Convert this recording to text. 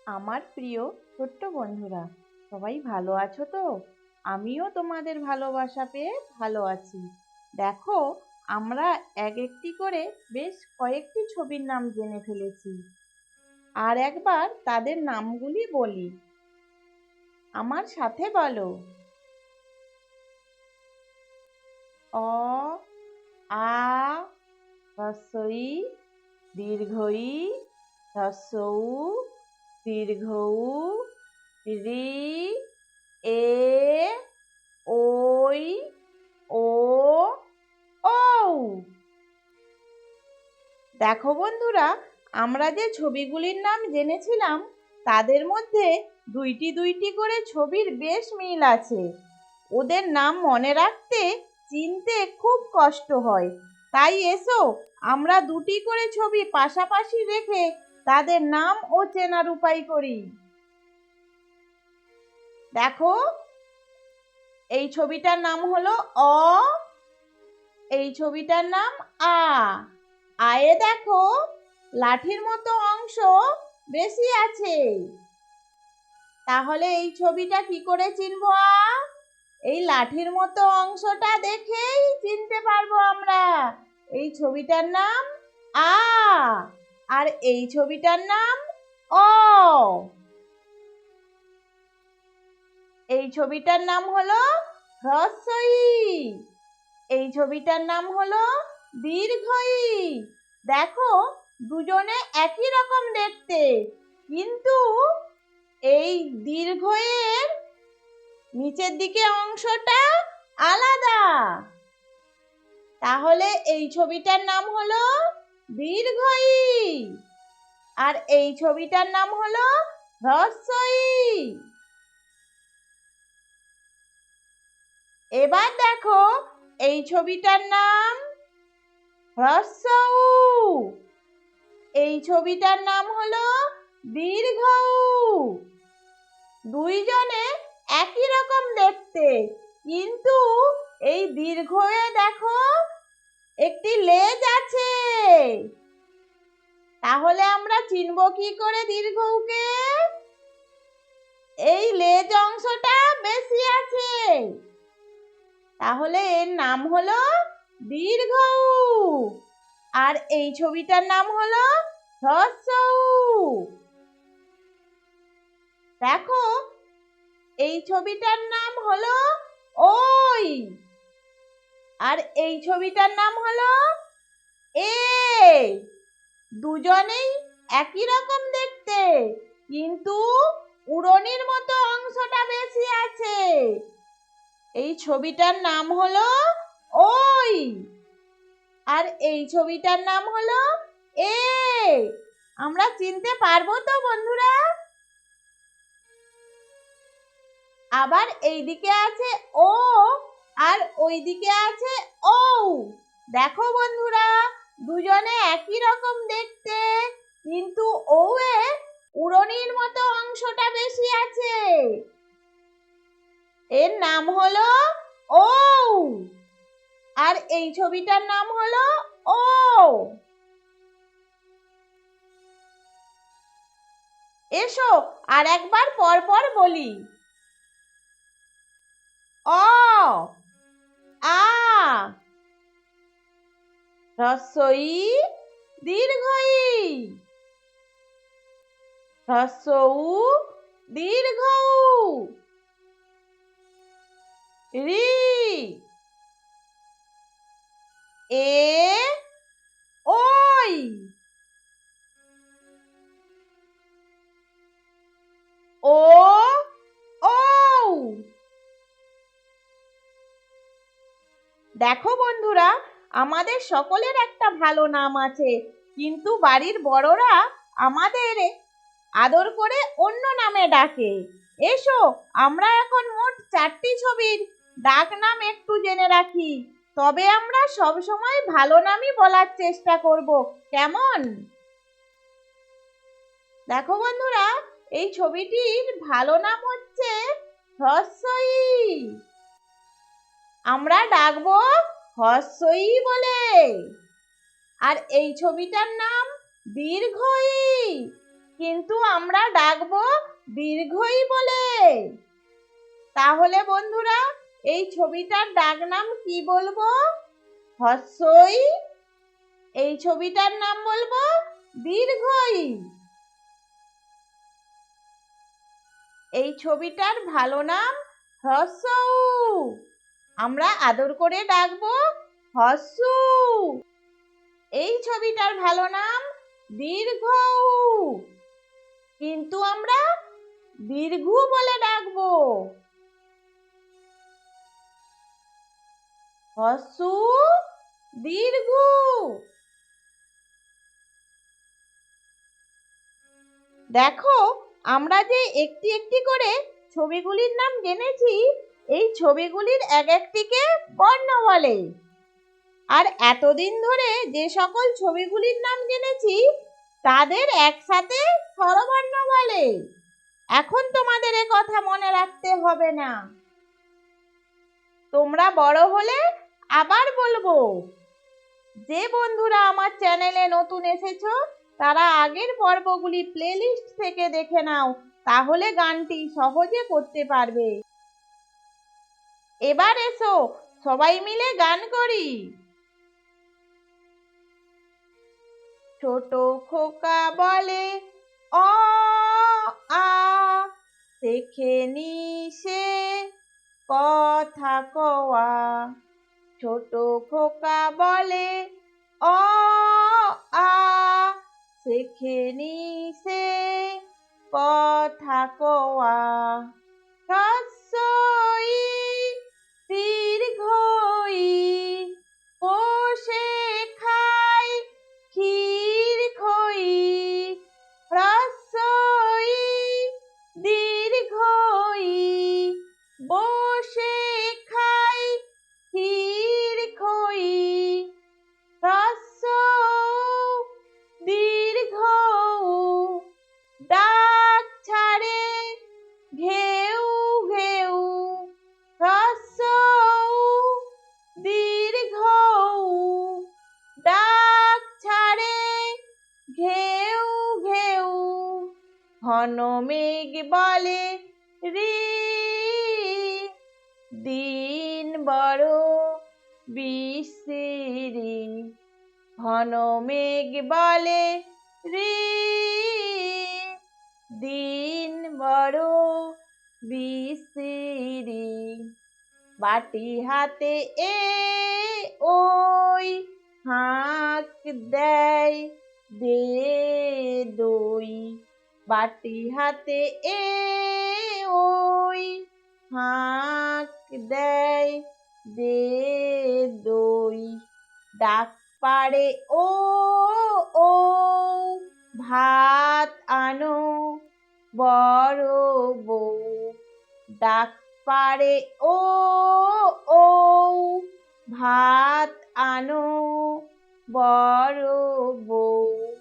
আমার প্রিয় ছোট্ট বন্ধুরা, সবাই ভালো আছো তো? আমিও তোমাদের ভালোবাসা পেয়ে ভালো আছি। দেখো, আমরা এক একটি করে বেশ কয়েকটি ছবির নাম জেনে ফেলেছি। আর একবার তাদের নামগুলি বলি, আমার সাথে বলো। অ, আ, হ্রস্ব ই, দীর্ঘ ই, হ্রস্ব উ, দীর্ঘ উ, রি, এ, ওই, ও, ঔ। দেখো বন্ধুরা, আমরা যে ছবিগুলির নাম জেনেছিলাম তাদের মধ্যে দুইটি দুইটি করে ছবির বেশ মিল আছে। ওদের নাম মনে রাখতে চিনতে খুব কষ্ট হয়। তাই এসো আমরা দুটি করে ছবি পাশাপাশি রেখে তাদের নাম ও চেনার উপায় করি। দেখো, এই ছবিটার নাম হলো অ, এই ছবিটার নাম আ। আয়ে দেখো লাঠির মতো অংশ বেশি আছে। তাহলে এই ছবিটা কি করে চিনবো? এই লাঠির মতো অংশটা দেখেই চিনতে পারবো আমরা। এই ছবিটার নাম আ, আর এই ছবিটার নাম অ। এই ছবিটার নাম হলো হ্রস্ব ই, এই ছবিটার নাম হলো দীর্ঘ ই। দেখো, দুজনে একই রকম দেখতে, কিন্তু এই দীর্ঘ এর নিচের দিকে অংশটা আলাদা। তাহলে এই ছবিটার নাম হলো দীর্ঘ ই, আর এই ছবিটার নাম হলো হ্রস্ব ই। এবার দেখো, এই ছবিটার নাম হ্রস্ব উ, এই ছবিটার নাম হলো দীর্ঘ উ। দুইজনে একই রকম দেখতে, কিন্তু এই দীর্ঘ এ দেখো একটি লেজ আছে। তাহলে আমরা চিনব কি করে দীর্ঘ উকে? এই লেজ অংশটা বেশি আছে, তাহলে এর নাম হলো দীর্ঘ উ, আর এই ছবিটার নাম হলো হ্রস্ব উ। দেখো, এই ছবিটার নাম হলো ওই, আর এই ছবিটার নাম হলো এ। দুজনেই একই রকম দেখতে, কিন্তু উড়নির মতো অংশটা বেশি আছে। এই ছবিটার নাম হলো ওই, আর এই ছবিটার নাম হলো এ। আমরা চিনতে পারবো তো বন্ধুরা? আবার এই দিকে আছে ও, আর ওই দিকে আছে ঔ। দেখো বন্ধুরা, দুজনে একই রকম দেখতে, কিন্তু ঔ এ উড়নির মতো অংশটা বেশি আছে। এর নাম হলো ঔ, আর এই ছবিটার নাম হলো ও। এসো আর একবার পর পর বলি। অ, আ, হ্রস্ব ই, দীর্ঘ ই, হ্রস্ব উ, দীর্ঘ উ, রি, এ, ওই, ও, ঔ। দেখো বন্ধুরা, আমাদের সকলের একটা ভালো নাম আছে, কিন্তু বাড়ির বড়রা আমাদের আদর করে অন্য নামে ডাকে। এসো আমরা এখন মোট 4টি ছবির ডাক নাম একটু জেনে রাখি, তবে আমরা সব সময় ভালো নামই বলার চেষ্টা করব, কেমন? দেখো বন্ধুরা, এই ছবিটির ভালো নাম হচ্ছে হ্রস্ব ই। আমরা ডাকবো হ্রস্ব ই বলে। আর এই ছবিটার নাম দীর্ঘ ই। কিন্তু আমরা ডাকবো দীর্ঘই বলে। তাহলে বন্ধুরা এই ছবিটার ডাক নাম কি বলবো? হর্ষই। এই ছবিটার নাম বলবো দীর্ঘই। এই ছবিটার ভালো নাম হ্রস্বউ। আমরা আদর করে ডাকবো হর্ষু। এই ছবিটার ভালো নাম দীর্ঘউ, কিন্তু আমরা দীর্ঘু বলে ডাকবো। হর্ষু দীর্ঘু। দেখো আমরা যে একটি একটি করে ছবিগুলির নাম জেনেছি, এই ছবিগুলির এক একটিকে বর্ণ বলে। আর এতদিন ধরে যে সকল ছবিগুলির নাম জেনেছি তাদের একসাথে স্বরবর্ণ বলে। এখন তোমাদের এ কথা মনে রাখতে হবে না। তোমরা বড় হলে আবার বলবো। যে বন্ধুরা আমার চ্যানেলে নতুন এসেছো তারা আগের পর্বগুলি প্লেলিস্ট থেকে দেখে নাও, তাহলে গানটি সহজে করতে পারবে। এবার এসো সবাই মিলে গান করি। ছোট খোকা বলে অ আ, শেখেনি সে কথা কওয়া। ছোট খোকা বলে অ আ, শেখেনি সে কথা কওয়া। হ্রস্বই দীর্ঘই, বসে খাই ক্ষীর খই। হ্রস্বই দীর্ঘই, বসে খাই ক্ষীর খই। হ্রস্বউ দীর্ঘউ, ডাক ছাড়ে ঘেউ ঘেউ। হ্রস্বউ দীর্ঘউ, ডাক ছাড়ে ঘেউ ঘেউ। ঘন মেঘ বলে রি, দিন বড় বিশ্রী। ঘন মেঘ বলে রি, দিন বড় বিশ্রী। বাটি হাতে এ ওই, হাঁক দেয় দে দই। বাটি হাতে এ ওই, হাঁক দেয় দে দই। ডাক পাড়ে ও ও, ভাত আনো বড় বউ। ডাক পাড়ে ও ও, ভাত আনো বড় বউ।